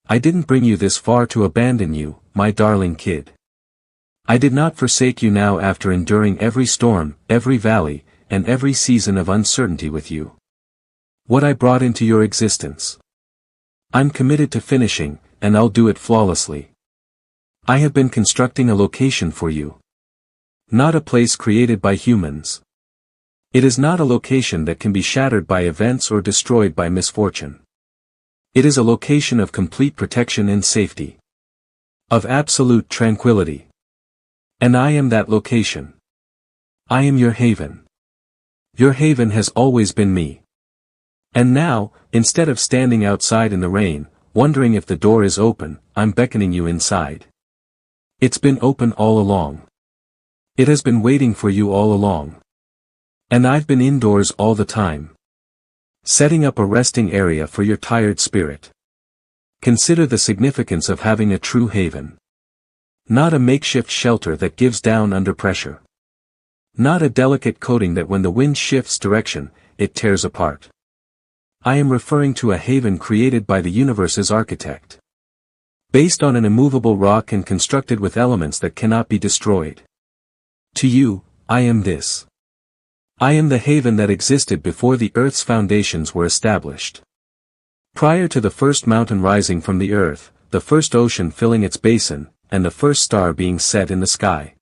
I didn't bring you this far to abandon you, my darling kid. I did not forsake you now after enduring every storm, every valley, and every season of uncertainty with you. What I brought into your existence. I'm committed to finishing, and I'll do it flawlessly. I have been constructing a location for you. Not a place created by humans. It is not a location that can be shattered by events or destroyed by misfortune. It is a location of complete protection and safety. Of absolute tranquility. And I am that location. I am your haven. Your haven has always been me. And now, instead of standing outside in the rain, wondering if the door is open, I'm beckoning you inside. It's been open all along. It has been waiting for you all along. And I've been indoors all the time. Setting up a resting area for your tired spirit. Consider the significance of having a true haven. Not a makeshift shelter that gives down under pressure. Not a delicate coating that when the wind shifts direction, it tears apart. I am referring to a haven created by the universe's architect. Based on an immovable rock and constructed with elements that cannot be destroyed. To you, I am this. I am the haven that existed before the earth's foundations were established. Prior to the first mountain rising from the earth, the first ocean filling its basin, and the first star being set in the sky.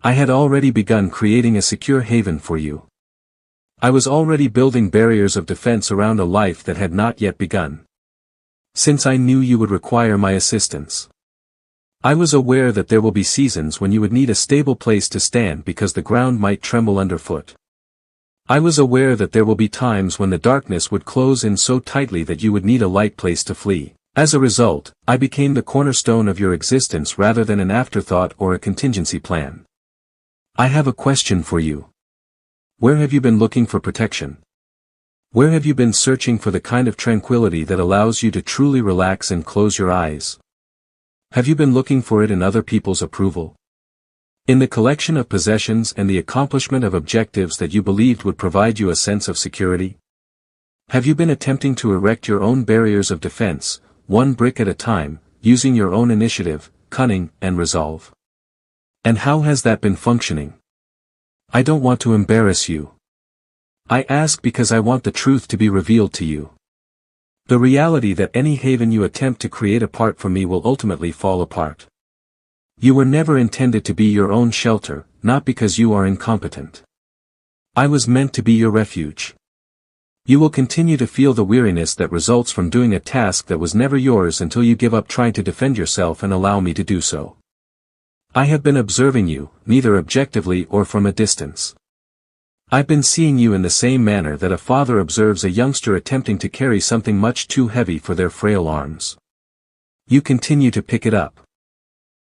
I had already begun creating a secure haven for you. I was already building barriers of defense around a life that had not yet begun. Since I knew you would require my assistance. I was aware that there will be seasons when you would need a stable place to stand because the ground might tremble underfoot. I was aware that there will be times when the darkness would close in so tightly that you would need a light place to flee. As a result, I became the cornerstone of your existence rather than an afterthought or a contingency plan. I have a question for you. Where have you been looking for protection? Where have you been searching for the kind of tranquility that allows you to truly relax and close your eyes? Have you been looking for it in other people's approval? In the collection of possessions and the accomplishment of objectives that you believed would provide you a sense of security? Have you been attempting to erect your own barriers of defense, one brick at a time, using your own initiative, cunning, and resolve? And how has that been functioning? I don't want to embarrass you. I ask because I want the truth to be revealed to you. The reality that any haven you attempt to create apart from me will ultimately fall apart. You were never intended to be your own shelter, not because you are incompetent. I was meant to be your refuge. You will continue to feel the weariness that results from doing a task that was never yours until you give up trying to defend yourself and allow me to do so. I have been observing you, neither objectively or from a distance. I've been seeing you in the same manner that a father observes a youngster attempting to carry something much too heavy for their frail arms. You continue to pick it up.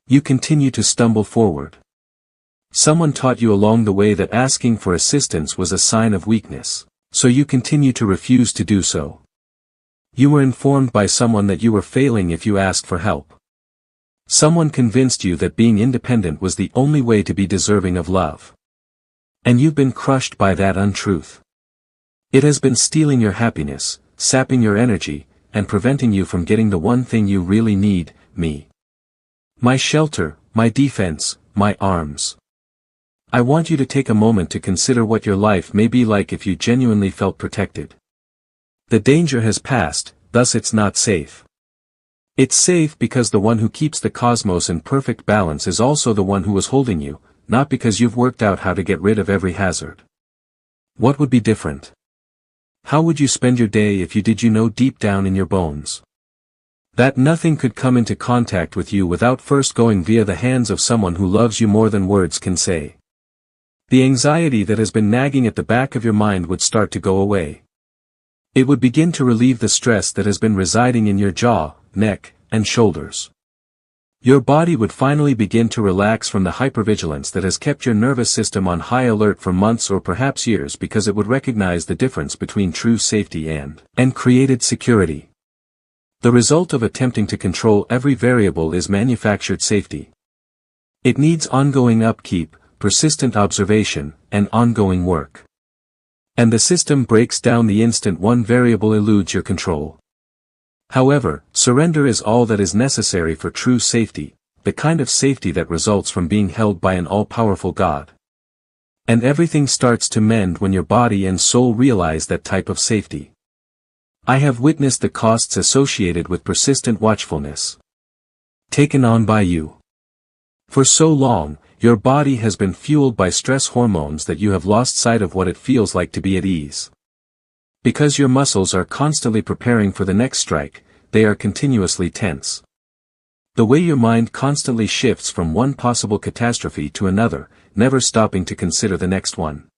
You continue to stumble forward. Someone taught you along the way that asking for assistance was a sign of weakness, so you continue to refuse to do so. You were informed by someone that you were failing if you asked for help. Someone convinced you that being independent was the only way to be deserving of love. And you've been crushed by that untruth. It has been stealing your happiness, sapping your energy, and preventing you from getting the one thing you really need, me. My shelter, my defense, my arms. I want you to take a moment to consider what your life may be like if you genuinely felt protected. The danger has passed, thus it's not safe. It's safe because the one who keeps the cosmos in perfect balance is also the one who was holding you, not because you've worked out how to get rid of every hazard. What would be different? How would you spend your day if you know deep down in your bones that nothing could come into contact with you without first going via the hands of someone who loves you more than words can say? The anxiety that has been nagging at the back of your mind would start to go away. It would begin to relieve the stress that has been residing in your jaw, neck, and shoulders. Your body would finally begin to relax from the hypervigilance that has kept your nervous system on high alert for months or perhaps years because it would recognize the difference between true safety and created security. The result of attempting to control every variable is manufactured safety. It needs ongoing upkeep, persistent observation, and ongoing work. And the system breaks down the instant one variable eludes your control. However, surrender is all that is necessary for true safety, the kind of safety that results from being held by an all-powerful God. And everything starts to mend when your body and soul realize that type of safety. I have witnessed the costs associated with persistent watchfulness taken on by you. For so long, your body has been fueled by stress hormones that you have lost sight of what it feels like to be at ease. Because your muscles are constantly preparing for the next strike, they are continuously tense. The way your mind constantly shifts from one possible catastrophe to another, never stopping to consider the next one.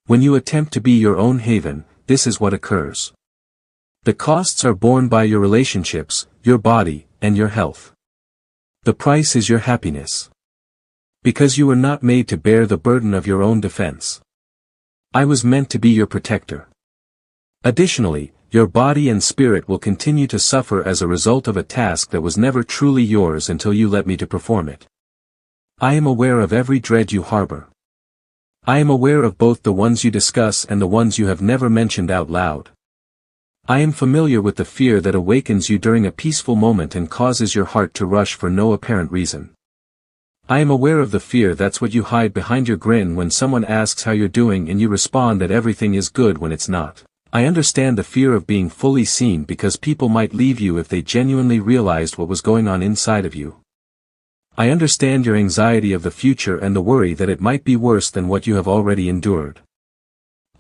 When you attempt to be your own haven, this is what occurs. The costs are borne by your relationships, your body, and your health. The price is your happiness. Because you were not made to bear the burden of your own defense. I was meant to be your protector. Additionally, your body and spirit will continue to suffer as a result of a task that was never truly yours until you let me to perform it. I am aware of every dread you harbor. I am aware of both the ones you discuss and the ones you have never mentioned out loud. I am familiar with the fear that awakens you during a peaceful moment and causes your heart to rush for no apparent reason. I am aware of the fear that's what you hide behind your grin when someone asks how you're doing and you respond that everything is good when it's not. I understand the fear of being fully seen because people might leave you if they genuinely realized what was going on inside of you. I understand your anxiety of the future and the worry that it might be worse than what you have already endured.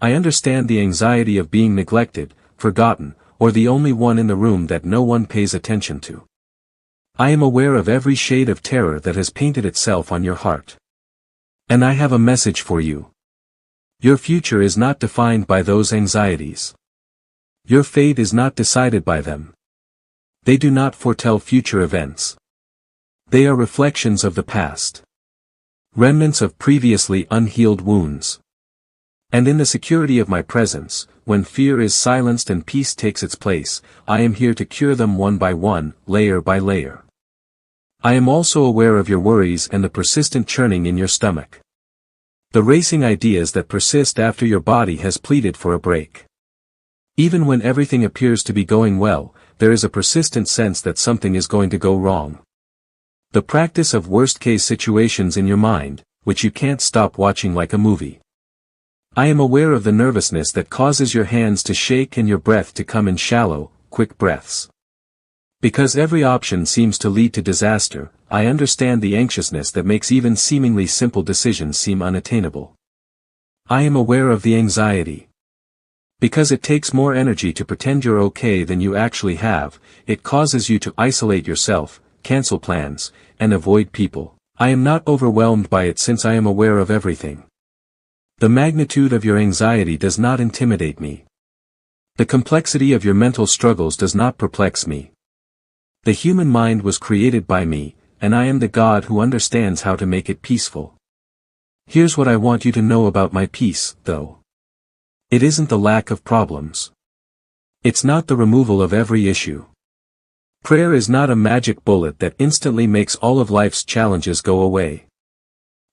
I understand the anxiety of being neglected, forgotten, or the only one in the room that no one pays attention to. I am aware of every shade of terror that has painted itself on your heart. And I have a message for you. Your future is not defined by those anxieties. Your fate is not decided by them. They do not foretell future events. They are reflections of the past. Remnants of previously unhealed wounds. And in the security of my presence, when fear is silenced and peace takes its place, I am here to cure them one by one, layer by layer. I am also aware of your worries and the persistent churning in your stomach. The racing ideas that persist after your body has pleaded for a break. Even when everything appears to be going well, there is a persistent sense that something is going to go wrong. The practice of worst-case situations in your mind, which you can't stop watching like a movie. I am aware of the nervousness that causes your hands to shake and your breath to come in shallow, quick breaths. Because every option seems to lead to disaster, I understand the anxiousness that makes even seemingly simple decisions seem unattainable. I am aware of the anxiety. Because it takes more energy to pretend you're okay than you actually have, it causes you to isolate yourself, cancel plans, and avoid people. I am not overwhelmed by it since I am aware of everything. The magnitude of your anxiety does not intimidate me. The complexity of your mental struggles does not perplex me. The human mind was created by me, and I am the God who understands how to make it peaceful. Here's what I want you to know about my peace, though. It isn't the lack of problems. It's not the removal of every issue. Prayer is not a magic bullet that instantly makes all of life's challenges go away.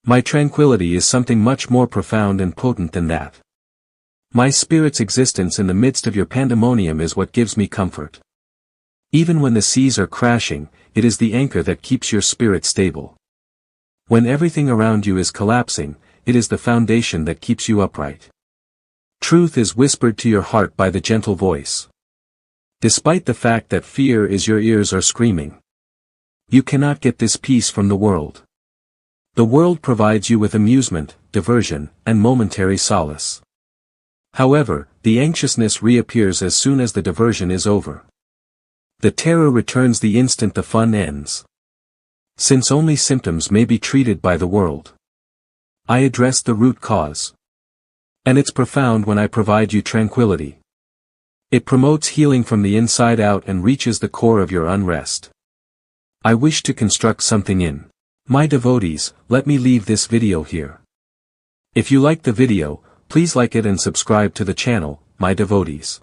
My tranquility is something much more profound and potent than that. My spirit's existence in the midst of your pandemonium is what gives me comfort. Even when the seas are crashing, it is the anchor that keeps your spirit stable. When everything around you is collapsing, it is the foundation that keeps you upright. Truth is whispered to your heart by the gentle voice. Despite the fact that fear is your ears are screaming. You cannot get this peace from the world. The world provides you with amusement, diversion, and momentary solace. However, the anxiousness reappears as soon as the diversion is over. The terror returns the instant the fun ends. Since only symptoms may be treated by the world, I address the root cause. And it's profound when I provide you tranquility. It promotes healing from the inside out and reaches the core of your unrest. I wish to construct something in my devotees. Let me leave this video here. If you like the video, please like it and subscribe to the channel, my devotees.